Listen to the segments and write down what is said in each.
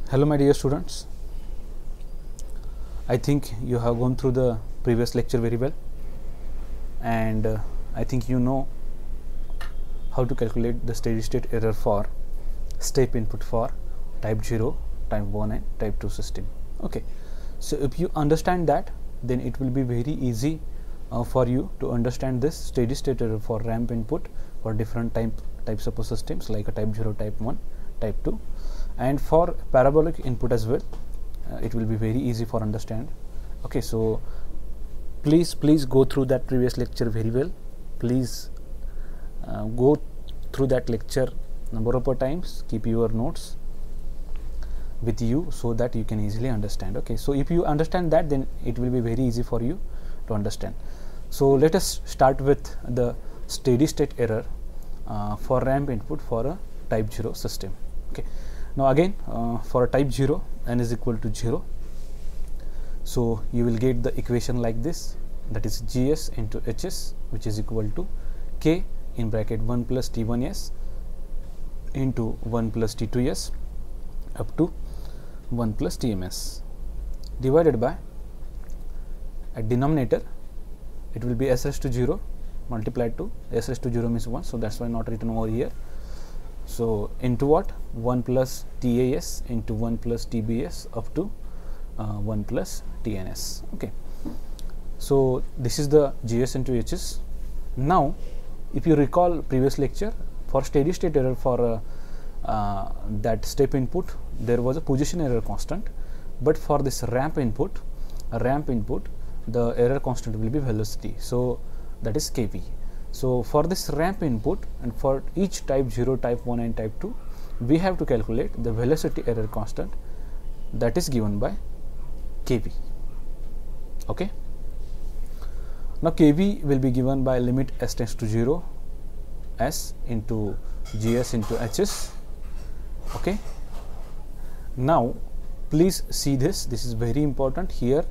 Hello my dear students, I think you have gone through the previous lecture very well, and I think you know how to calculate the steady state error for step input for type 0, type 1 and type 2 system. Okay, so if you understand that, then it will be very easy for you to understand this steady state error for ramp input for different types of systems like a type 0, type 1, type 2, and for parabolic input as well. It will be very easy for understand. Okay, so please go through that previous lecture very well. Please go through that lecture number of times. Keep your notes with you so that you can easily understand. Okay, so if you understand that, then it will be very easy for you to understand. So let us start with the steady state error for ramp input for a type 0 system. Okay, now again for a type 0, n is equal to 0. So you will get the equation like this, that is Gs into Hs, which is equal to K in bracket 1 plus T1s into 1 plus T2s up to 1 plus Tms, divided by a denominator. It will be s raised to 0 multiplied to s raised to 0 means 1, so that's why not written over here. So into what? 1 plus TAS into 1 plus TBS up to 1 plus TNS. Okay, so this is the GS into HS. Now if you recall previous lecture, for steady state error for that step input, there was a position error constant, but for this ramp input, the error constant will be velocity, so that is Kv. So for this ramp input and for each type 0, type 1 and type 2, we have to calculate the velocity error constant, that is given by Kv. Okay, now Kv will be given by limit s tends to 0, s into Gs into Hs. Okay, now please see this is very important. Here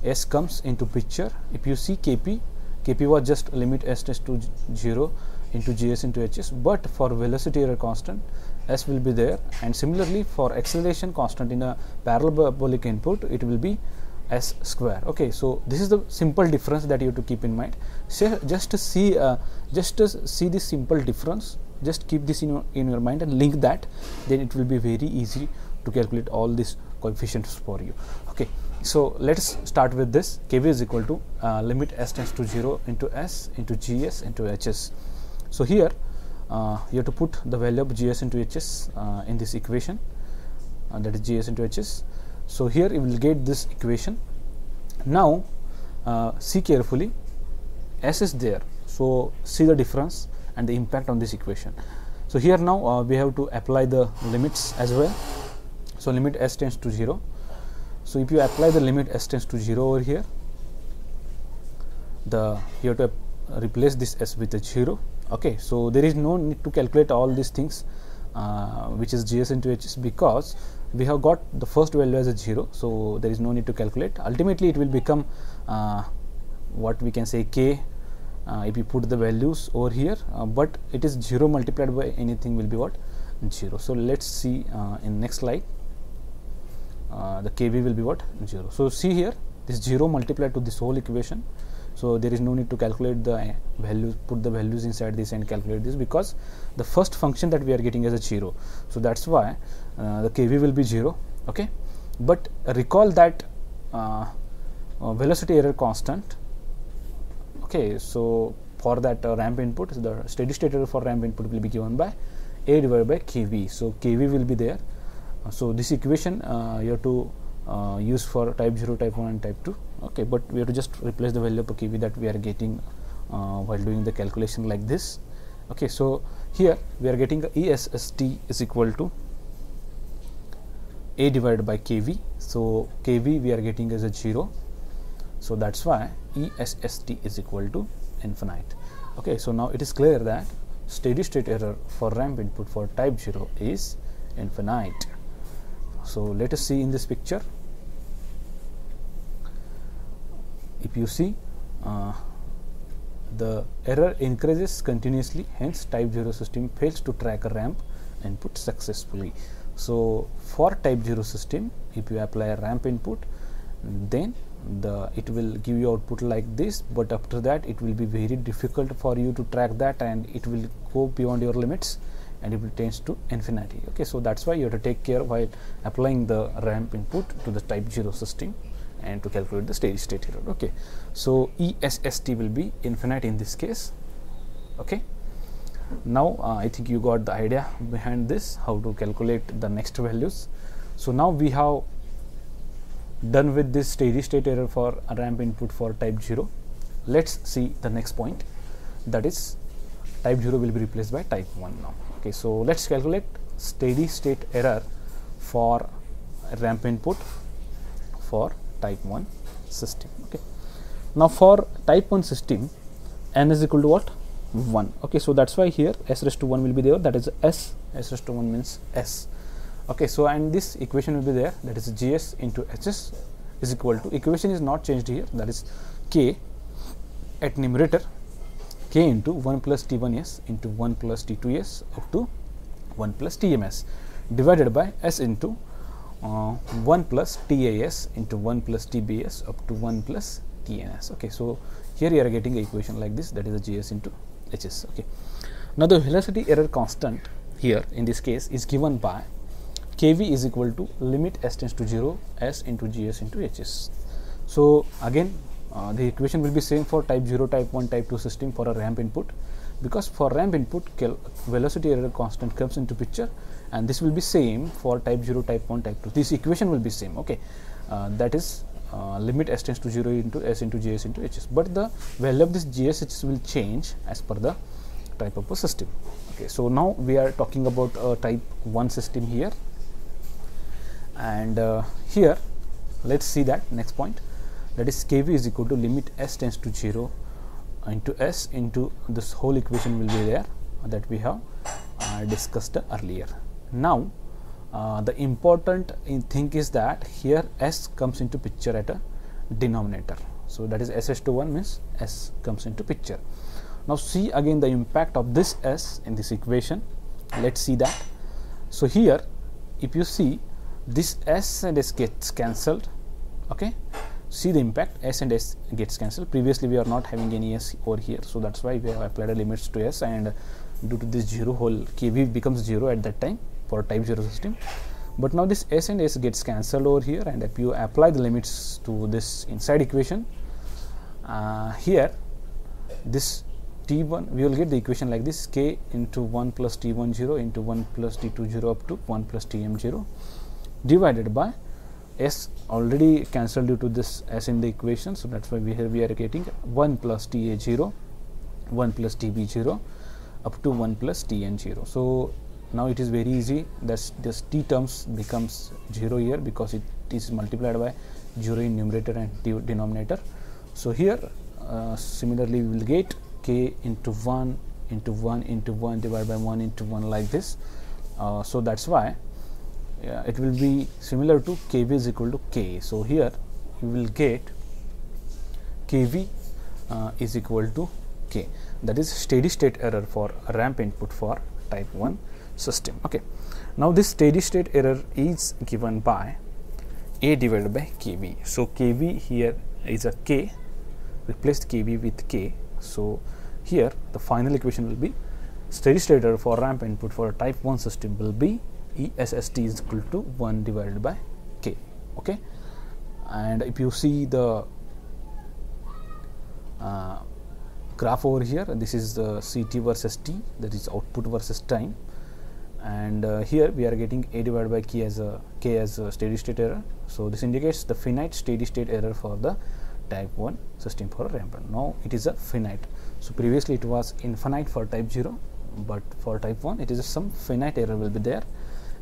s comes into picture. If you see Kp was just limit s tends to 0 into Gs into Hs, but for velocity error constant s will be there, and similarly for acceleration constant in a parabolic input it will be s square. Okay, so this is the simple difference that you have to keep in mind. So just to see this simple difference, just keep this in your mind and link that, then it will be very easy to calculate all these coefficients for you. Okay, so let's start with this. Kv is equal to limit s tends to 0 into s into Gs into Hs. So here you have to put the value of Gs into Hs in this equation, that is Gs into Hs. So here you will get this equation. Now see carefully, s is there, so see the difference and the impact on this equation. So here now we have to apply the limits as well. So limit s tends to 0. So if you apply the limit s tends to 0 over here, you have to replace this s with a 0. Okay, so there is no need to calculate all these things which is Gs into Hs, because we have got the first value as a 0, so there is no need to calculate. Ultimately it will become what we can say K if you put the values over here, but it is 0 multiplied by anything will be what? 0. So let's see in next slide. The Kv will be what? 0. So see here, this 0 multiplied to this whole equation, so there is no need to calculate the values, put the values inside this and calculate this, because the first function that we are getting is a 0, so that's why the Kv will be 0. Okay, but recall that velocity error constant. Okay, so for that ramp input, the steady state error for ramp input will be given by A divided by Kv. So Kv will be there. So this equation you have to use for type 0, type 1 and type 2. Okay, but we have to just replace the value of Kv that we are getting while doing the calculation like this. Okay, so here we are getting ESST is equal to A divided by Kv. So Kv we are getting as a 0, so that's why ESST is equal to infinite. Okay, so now it is clear that steady state error for ramp input for type 0 is infinite. So let us see in this picture. If you see, the error increases continuously, hence type 0 system fails to track a ramp input successfully. So for type 0 system, if you apply a ramp input, then it will give you output like this, but after that it will be very difficult for you to track that, and it will go beyond your limits and it will tends to infinity. Okay, so that's why you have to take care while applying the ramp input to the type 0 system and to calculate the steady state error. Okay, so ESST will be infinite in this case. Okay, now I think you got the idea behind this, how to calculate the next values. So now we have done with this steady state error for a ramp input for type 0. Let's see the next point, that is type 0 will be replaced by type 1 now. Okay, so let's calculate steady state error for a ramp input for type 1 system. Okay, now for type 1 system, n is equal to what? 1. Okay, so that's why here s raised to 1 will be there, that is s raised to 1 means s. Okay, so and this equation will be there, that is gs into hs is equal to, equation is not changed here, that is k at numerator, k into 1 plus t1s into 1 plus t2s up to 1 plus tms divided by s into 1 plus tas into 1 plus tbs up to 1 plus tns. Okay, so here you are getting an equation like this, that is the gs into hs. Okay, now the velocity error constant here in this case is given by kv is equal to limit s tends to 0 s into gs into hs. So again the equation will be same for type 0, type 1, type 2 system for a ramp input, because for ramp input velocity error constant comes into picture, and this will be same for type 0, type 1, type 2. This equation will be same. Okay, that is limit s tends to 0 into s into gs into hs, but the value of this gs hs will change as per the type of a system. Okay, so now we are talking about a type 1 system here, and here let's see that next point, that is kv is equal to limit s tends to 0 into s into this whole equation will be there that we have discussed earlier. Now the important thing is that here s comes into picture at a denominator, so that is s raised to 1 means s comes into picture. Now see again the impact of this s in this equation. Let's see that. So here if you see, this s and s gets cancelled. Okay, see the impact, s and s gets cancelled. Previously we are not having any s over here, so that's why we have applied a limits to s, and due to this 0 whole kv becomes 0 at that time for type 0 system. But now this s and s gets cancelled over here, and if you apply the limits to this inside equation, here this t1 we will get the equation like this, k into 1 plus t1 0 into 1 plus t2 0 up to 1 plus tm 0 divided by s already cancelled due to this s in the equation, so that's why we are getting 1 plus ta 0, 1 plus tb 0 up to 1 plus tn 0. So now it is very easy, that this t terms becomes 0 here because it is multiplied by 0 in numerator and denominator. So here similarly we will get k into 1 into 1 into 1 divided by 1 into 1 like this. So that's why it will be similar to kv is equal to k. So here you will get kv is equal to k, that is steady state error for a ramp input for type 1 system. Okay, now this steady state error is given by a divided by kv. So kv here is a k, replaced kv with k. So here the final equation will be steady state error for ramp input for a type 1 system will be ESST is equal to 1 divided by k. Okay, and if you see the graph over here, this is the CT versus T, that is output versus time, and here we are getting a divided by k as a steady state error. So this indicates the finite steady state error for the type 1 system for a ramp. Now it is a finite. So previously it was infinite for type 0, but for type 1 it is some finite error will be there,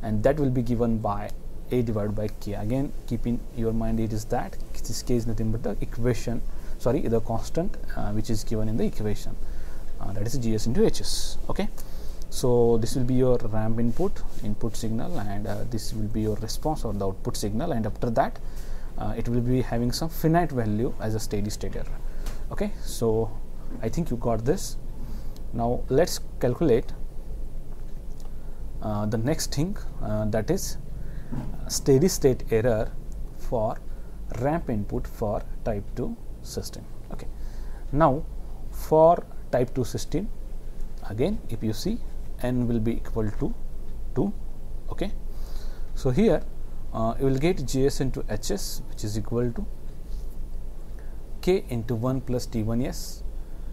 and that will be given by a divided by k. Again keep in your mind it is that this k is nothing but the equation, sorry, the constant which is given in the equation, that is gs into hs. Okay, so this will be your ramp input signal, and this will be your response or the output signal, and after that it will be having some finite value as a steady state error. Okay, so I think you got this. Now let's calculate the next thing, that is steady state error for ramp input for type 2 system. Okay. Now for type 2 system, again if you see, n will be equal to 2. Okay. So here you will get Js into Hs, which is equal to k into 1 plus T1s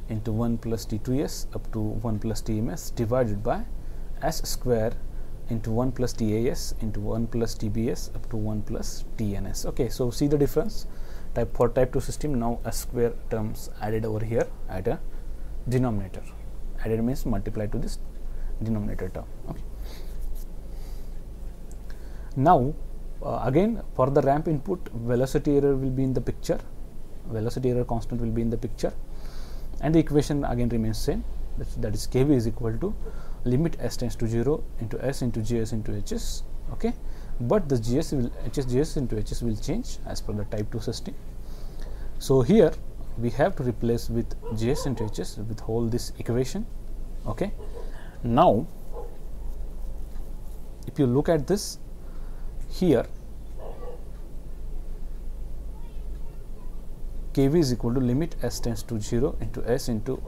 into 1 plus T2s up to 1 plus Tms divided by s square into 1 plus TAS into 1 plus TBS up to 1 plus TNS. Okay, so see the difference. For type 2 system, now s square terms added over here at a denominator. Added means multiplied to this denominator term. Okay. Now again for the ramp input, velocity error will be in the picture. Velocity error constant will be in the picture, and the equation again remains same. That is kV is equal to limit s tends to 0 into s into Js into Hs. Okay, but the Gs will Js into Hs will change as per the type 2 system. So here we have to replace with Js into Hs with whole this equation. Okay, now if you look at this here, kV is equal to limit s tends to 0 into s into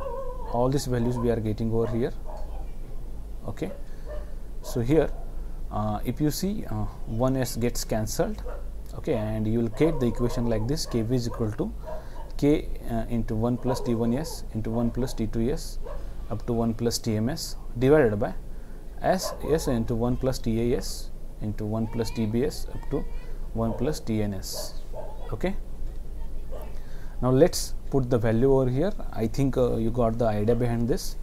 all these values we are getting over here. Okay, so here if you see 1s gets cancelled. Okay, and you will get the equation like this: kV is equal to k into 1 plus T1s into 1 plus T2s up to 1 plus TMS divided by s into 1 plus TAS into 1 plus TBS up to 1 plus TNS. Okay, now let's put the value over here. I think you got the idea behind this,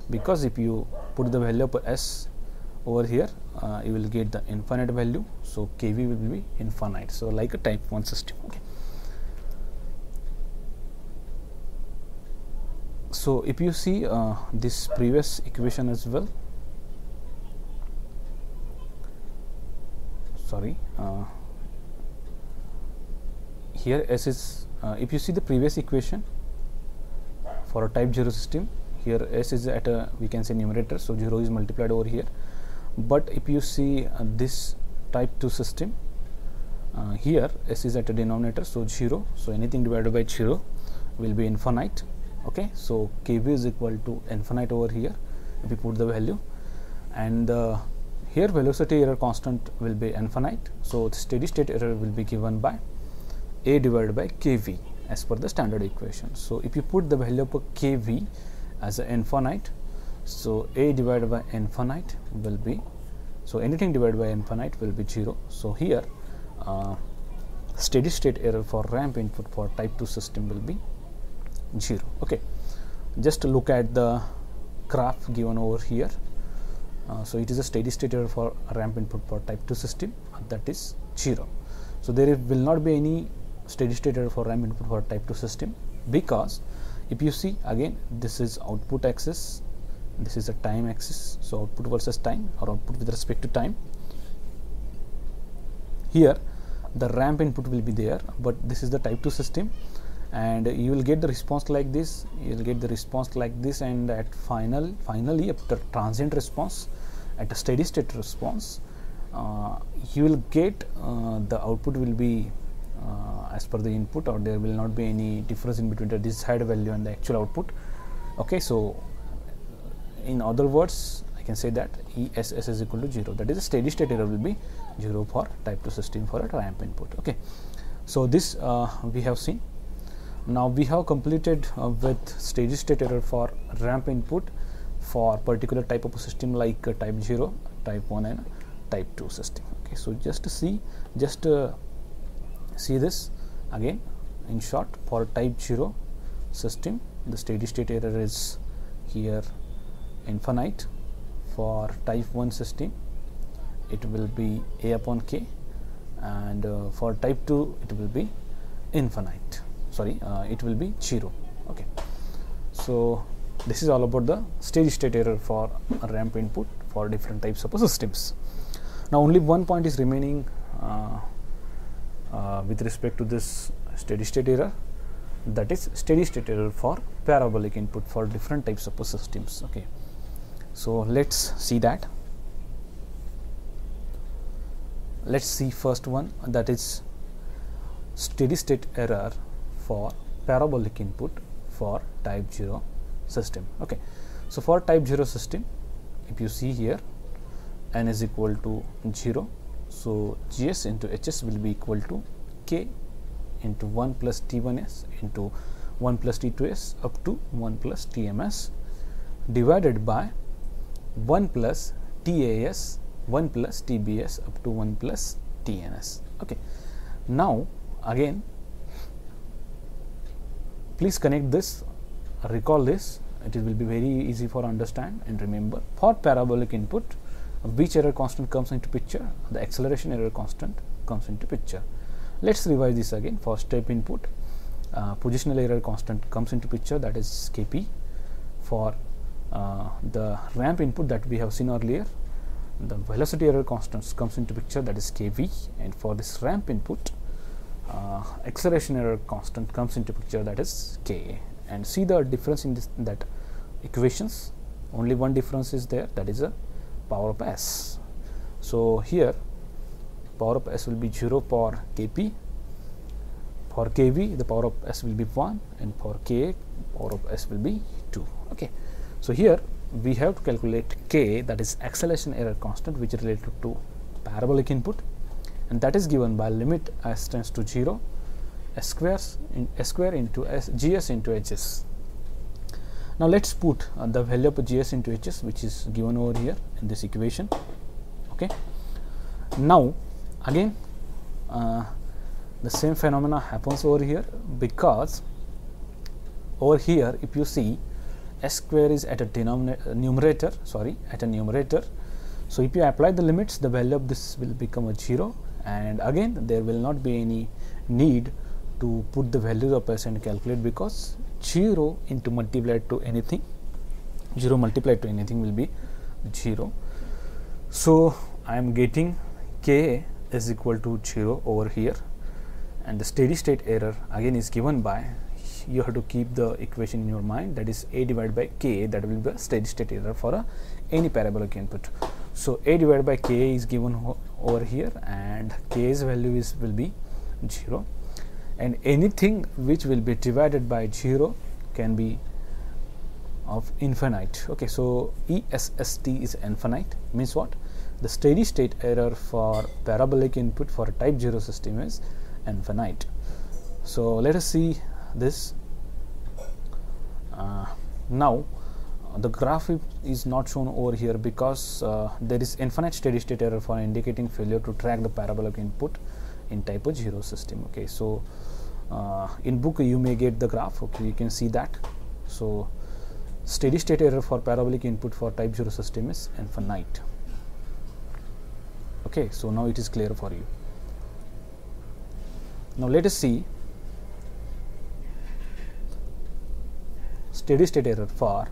because if you put the value of s over here, you will get the infinite value. So kV will be infinite, so like a type 1 system. Okay, so if you see this previous equation as well, sorry, here s is if you see the previous equation for a type 0 system, here s is at a, we can say, numerator, so 0 is multiplied over here. But if you see this type 2 system, here s is at a denominator, so 0, so anything divided by 0 will be infinite. Okay, so kV is equal to infinite over here if you put the value, and here velocity error constant will be infinite, so the steady state error will be given by A divided by kV as per the standard equation. So if you put the value of kV as a infinite, so A divided by infinite will be, so anything divided by infinite will be 0. So here steady state error for ramp input for type 2 system will be 0. Okay, just look at the graph given over here. So it is a steady state error for ramp input for type 2 system, that is 0. So there will not be any steady state error for ramp input for type 2 system, because if you see again, this is output axis, this is a time axis, so output versus time, or output with respect to time. Here the ramp input will be there, but this is the type 2 system, and you will get the response like this, you will get the response like this, and at finally after transient response, at a steady state response, you will get the output will be as per the input, or there will not be any difference in between the desired value and the actual output. Okay, so in other words, I can say that ESS is equal to 0, that is a steady state error will be 0 for type 2 system for a ramp input. Okay, so this we have seen. Now we have completed with steady state error for ramp input for particular type of a system like type 0, type 1 and type 2 system. Okay, so just to see, see this again in short. For type 0 system, the steady state error is here infinite. For type 1 system, it will be A upon K, and for type 2 it will be infinite, sorry, it will be 0. Okay, so this is all about the steady state error for a ramp input for different types of systems. Now only one point is remaining with respect to this steady state error, that is steady state error for parabolic input for different types of systems. Okay, so let's see that. let's see first one, that is steady state error for parabolic input for type 0 system. Okay, so for type 0 system, if you see here, n is equal to 0, so Gs into Hs will be equal to k into 1 plus T1s into 1 plus T2s up to 1 plus Tms divided by 1 plus TAS 1 plus TBS up to 1 plus TNS. Okay, now again please connect this, recall this, it will be very easy for understand and remember. For parabolic input, which error constant comes into picture? The acceleration error constant comes into picture. Let's revise this again. For step input, positional error constant comes into picture, that is Kp. For the ramp input that we have seen earlier, the velocity error constant comes into picture, that is Kv. And for this ramp input, acceleration error constant comes into picture, that is Ka. And see the difference in that equations. Only one difference is there, that is a power of s. So here power of s will be 0 for Kp. For Kv, the power of s will be 1, and for Ka, power of s will be 2. Okay, so here we have to calculate K, that is acceleration error constant, which is related to parabolic input, and that is given by limit s tends to 0 s square into Gs into Hs. Now let's put the value of Gs into Hs, which is given over here in this equation. Okay, now again the same phenomena happens over here, because over here if you see s square is at a numerator. So if you apply the limits, the value of this will become a 0, and again there will not be any need to put the values of s and calculate, because 0 into multiplied to anything, 0 multiplied to anything will be 0. So I am getting K is equal to 0 over here, and the steady state error again is given by, you have to keep the equation in your mind, that is A divided by K, that will be the steady state error for any parabolic input. So A divided by K is given over here, and K's value will be 0, and anything which will be divided by 0 can be of infinite. Okay, so ESST is infinite, means what? The steady state error for parabolic input for a type 0 system is infinite. So let us see this. Now the graph is not shown over here, because there is infinite steady state error for indicating failure to track the parabolic input in type of 0 system. Okay, so in book you may get the graph. Okay, you can see that. So steady state error for parabolic input for type 0 system is infinite. Okay, so now it is clear for you. Now let us see steady state error for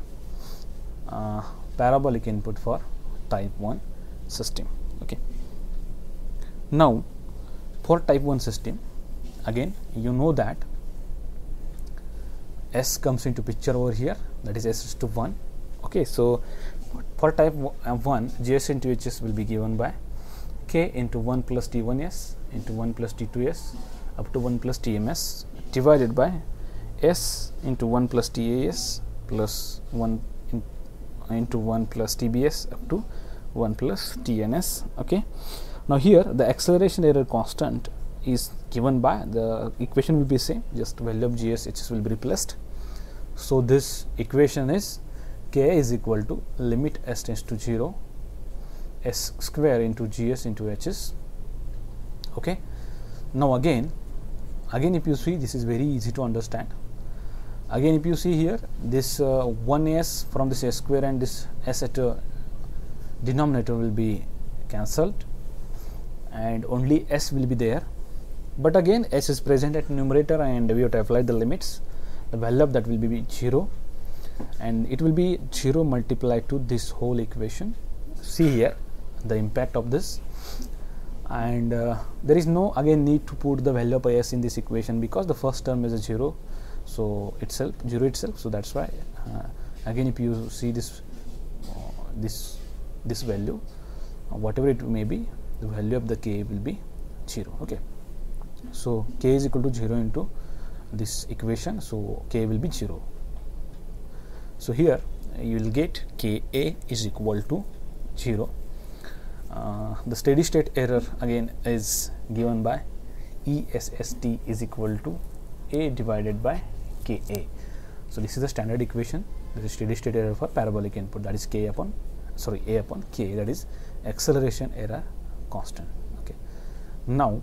parabolic input for type 1 system. Okay, now for type 1 system, again you know that s comes into picture over here, that is s is to 1. Okay, so for type 1, Gs into Hs will be given by K into 1 plus T1s into 1 plus T2s up to 1 plus Tms divided by s into 1 plus Tas plus 1 into 1 plus Tbs up to 1 plus Tns. Okay, now here the acceleration error constant is given by, the equation will be same, just value of Gs Hs will be replaced. So this equation is K is equal to limit s tends to 0 s square into Gs into Hs. Okay, now again if you see, this is very easy to understand. Again if you see here, this 1s from this s square and this s at denominator will be cancelled, and only s will be there, but again s is present at numerator, and we have to apply the limits. The value of that will be 0, and it will be 0 multiplied to this whole equation. See here the impact of this, and there is no again need to put the value of s in this equation, because the first term is a 0, so 0 itself. So that's why again if you see this this value, whatever it may be, the value of the k will be 0. Okay, so k is equal to 0 into this equation, so k will be 0. So here you will get ka is equal to 0. The steady state error again is given by ESST is equal to a divided by ka. So this is the standard equation. This is steady state error for parabolic input, that is a upon k, that is acceleration error constant. Okay, now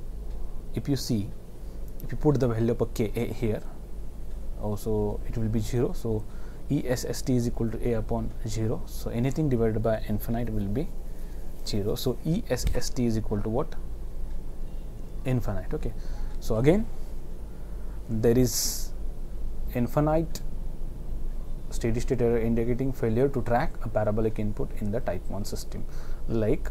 if you put the value of a ka here, also it will be 0. So ESST is equal to a upon 0, so anything divided by infinite will be 0. So ESST is equal to what? Infinite. Okay, so again there is infinite steady state error indicating failure to track a parabolic input in the type 1 system like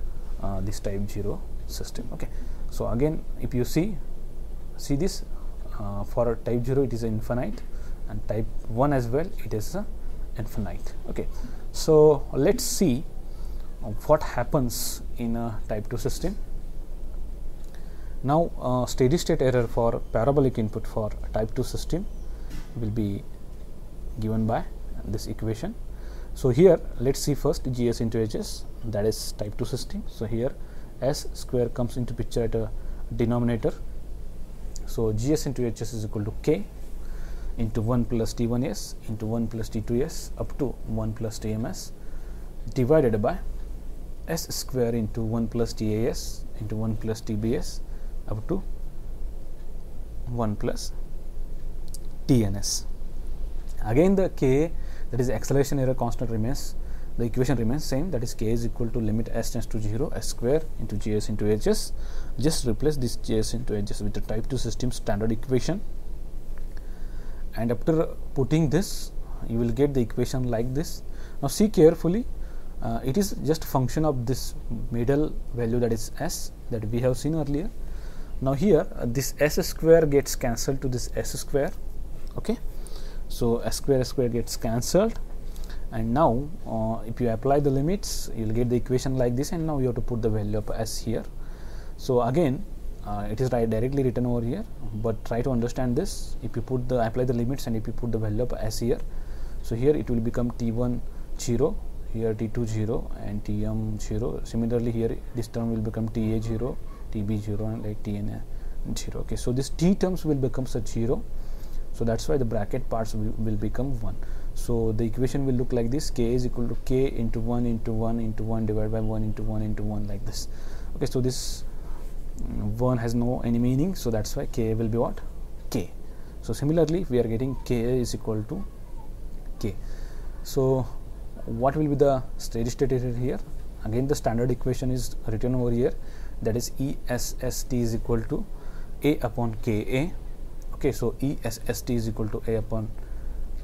this type 0 system. Okay, so again if you see this, for type 0 it is infinite, and type 1 as well it is infinite. Okay, so let's see what happens in a type 2 system. Now steady state error for parabolic input for type 2 system will be given by this equation. So here let's see first gs into hs, that is type 2 system. So here s square comes into picture at a denominator, so gs into hs is equal to k into 1 plus t1s into 1 plus t2s up to 1 plus tms divided by s square into 1 plus tas into 1 plus tbs up to 1 plus tns. Again the k, that is acceleration error constant, remains, the equation remains same, that is k is equal to limit s tends to 0 s square into gs into hs. Just replace this gs into hs with the type 2 system standard equation, and after putting this you will get the equation like this. Now see carefully, it is just function of this middle value, that is s, that we have seen earlier. Now here this s square gets cancelled to this s square. Okay, so s square gets cancelled, and now if you apply the limits you will get the equation like this, and now you have to put the value of s here. So again it is directly written over here, but try to understand this. If you apply the limits and if you put the value of s here, so here it will become t1 0, here t2 0 and tm 0. Similarly here this term will become ta 0, tb 0 and like tn 0. Okay, so this t terms will become such 0, so that's why the bracket parts will become 1. So the equation will look like this: k is equal to k into 1 into 1 into 1 divided by 1 into 1 into 1, like this. Okay, so this 1 has no any meaning, so that's why k will be what? K. So similarly we are getting k is equal to k. So what will be the steady state error here? Again the standard equation is written over here, that is ESST is equal to a upon ka. Okay, so ESST is equal to a upon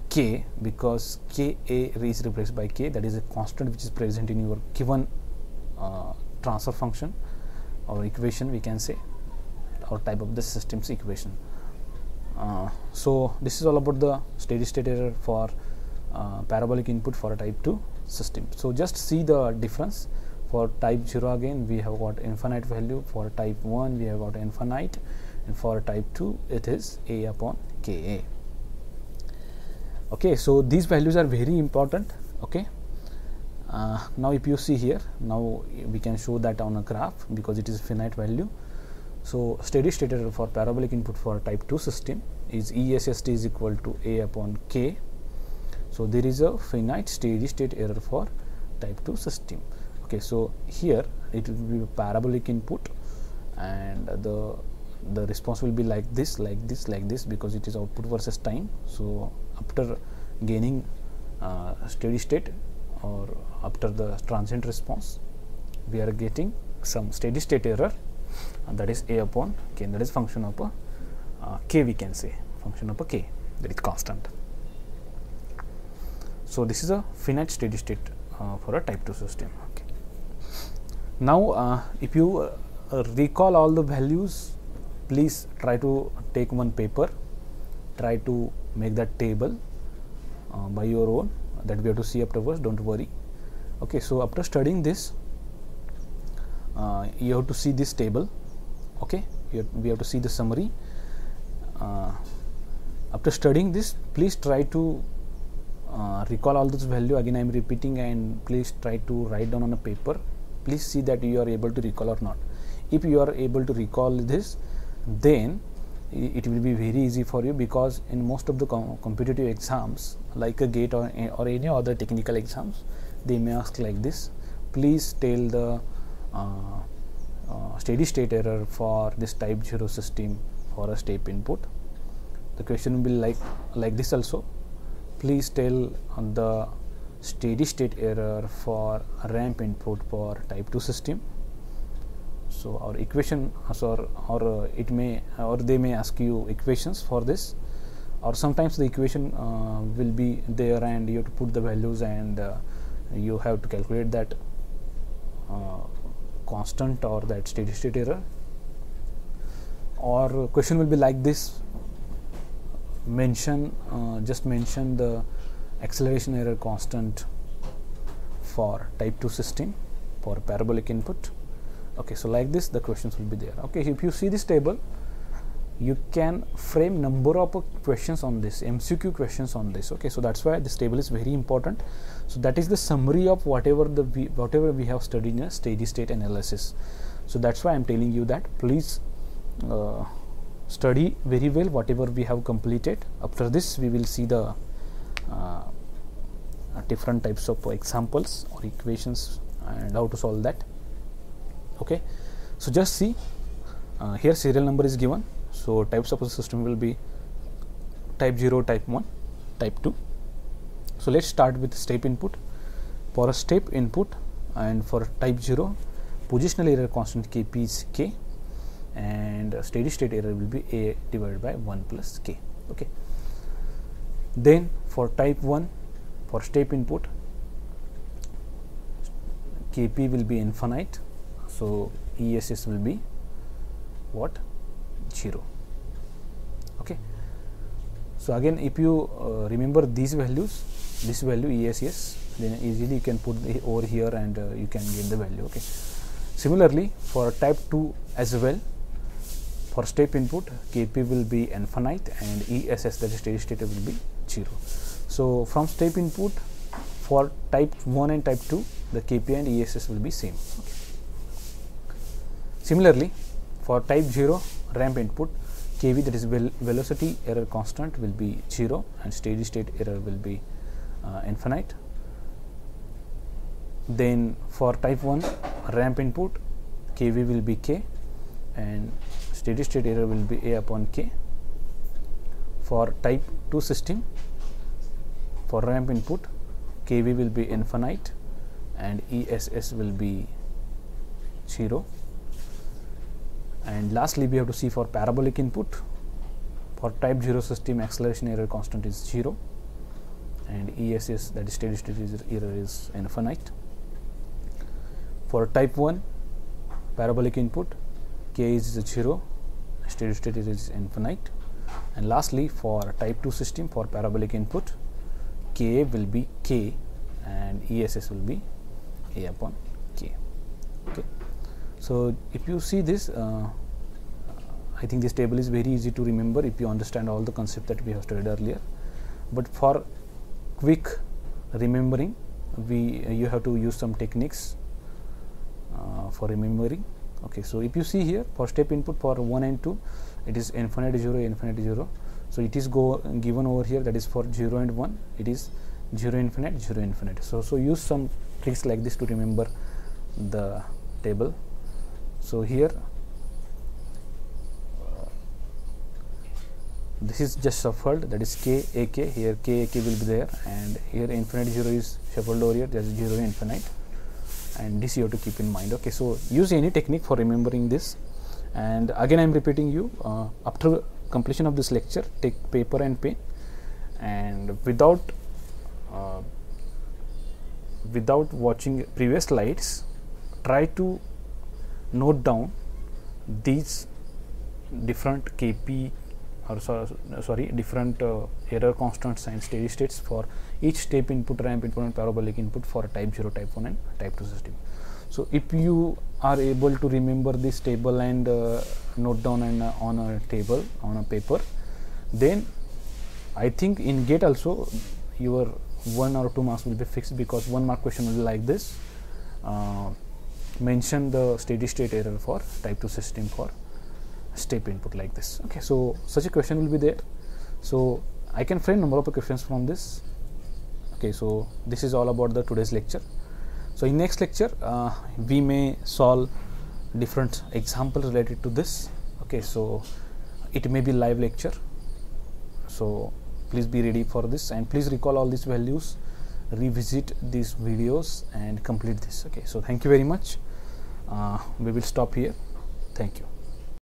k, because ka is replaced by k, that is a constant which is present in your given transfer function or equation, we can say, or type of the system's equation. So this is all about the steady state error for parabolic input for a type 2 system. So just see the difference. For type 0 again we have got infinite value, for type 1 we have got infinite, and for type 2 it is a upon ka. Okay, so these values are very important. Okay, now if you see here, now we can show that on a graph because it is finite value. So steady state error for parabolic input for type 2 system is ESST is equal to a upon k. So there is a finite steady state error for type 2 system. Okay, so here it will be a parabolic input, and the response will be like this, like this, like this, because it is output versus time. So after gaining steady state or after the transient response, we are getting some steady state error, and that is a upon k, and that is function of a k, we can say function of a k, that is constant. So this is a finite steady state for a type 2 system. Okay. Now if you recall all the values, please try to take one paper, try to make that table by your own, that we have to see afterwards, don't worry. Okay, so after studying this, you have to see this table. Okay, we have to see the summary. After studying this, please try to recall all this value. Again I am repeating, and please try to write down on a paper. Please see that you are able to recall or not. If you are able to recall this, then it will be very easy for you, because in most of the competitive exams like a GATE or any other technical exams, they may ask like this: please tell the steady state error for this type 0 system for a step input. The question will be like this also: please tell the steady state error for a ramp input for type 2 system. So our equation, or they may ask you equations for this, or sometimes the equation will be there and you have to put the values, and you have to calculate that constant or that steady state error. Or question will be like this: just mention the acceleration error constant for type 2 system for parabolic input. Okay, so like this the questions will be there. Okay, if you see this table, you can frame number of questions on this, MCQ questions on this. Okay, so that's why this table is very important. So that is the summary of whatever we have studied in a steady state analysis. So that's why I'm telling you that please study very well whatever we have completed. After this we will see the different types of examples or equations and how to solve that. Okay, so just see, here serial number is given. So types of the system will be type 0, type 1, type 2. So let's start with step input. For a step input and for type 0, positional error constant Kp is K, and steady state error will be A divided by 1 plus K. Okay, then for type 1, for step input, Kp will be infinite, so ESS will be what? 0. Okay, so again if you remember these values, this value ESS, then easily you can put over here and you can get the value. Okay, similarly for type 2 as well, for step input Kp will be infinite and ESS, that is steady state, will be 0. So from step input for type 1 and type 2, the Kp and ESS will be same. Okay. Similarly for type 0 ramp input, Kv, that is velocity error constant, will be 0 and steady state error will be infinite. Then for type 1 ramp input, Kv will be K and steady state error will be A upon K. For type 2 system, for ramp input, Kv will be infinite and ESS will be 0. And lastly we have to see for parabolic input, for type 0 system acceleration error constant is 0 and ESS, that is steady state error, is infinite. For type 1 parabolic input, K is 0, steady state is infinite. And lastly for type 2 system, for parabolic input, K will be K and ESS will be A upon K. Okay, so if you see this, I think this table is very easy to remember if you understand all the concept that we have studied earlier. But for quick remembering, you have to use some techniques for remembering. Okay, so if you see here, for step input for 1 and 2, it is infinite 0, infinite 0. So it is given over here, that is for 0 and 1, it is 0 infinite, 0 infinite. So use some tricks like this to remember the table. So here this is just shuffled, that is K, AK, here K, AK will be there, and here infinite 0 is shuffled over here, that is 0 infinite, and this you have to keep in mind. Okay, so use any technique for remembering this. And again I am repeating you, after completion of this lecture, take paper and pen, and without watching previous slides, try to note down these different Kp, or sorry, different error constants and steady states for each step input, ramp input and parabolic input for type 0, type 1 and type 2 system. So if you are able to remember this table and note down and on a table on a paper, then I think in GATE also your 1 or 2 marks will be fixed, because 1 mark question will be like this: mention the steady state error for type 2 system for step input, like this. Okay, so such a question will be there. So I can frame number of questions from this. Okay, so this is all about the today's lecture. So in next lecture we may solve different examples related to this. Okay, so it may be live lecture, so please be ready for this, and please recall all these values, revisit these videos and complete this. Okay, so thank you very much. We will stop here. Thank you.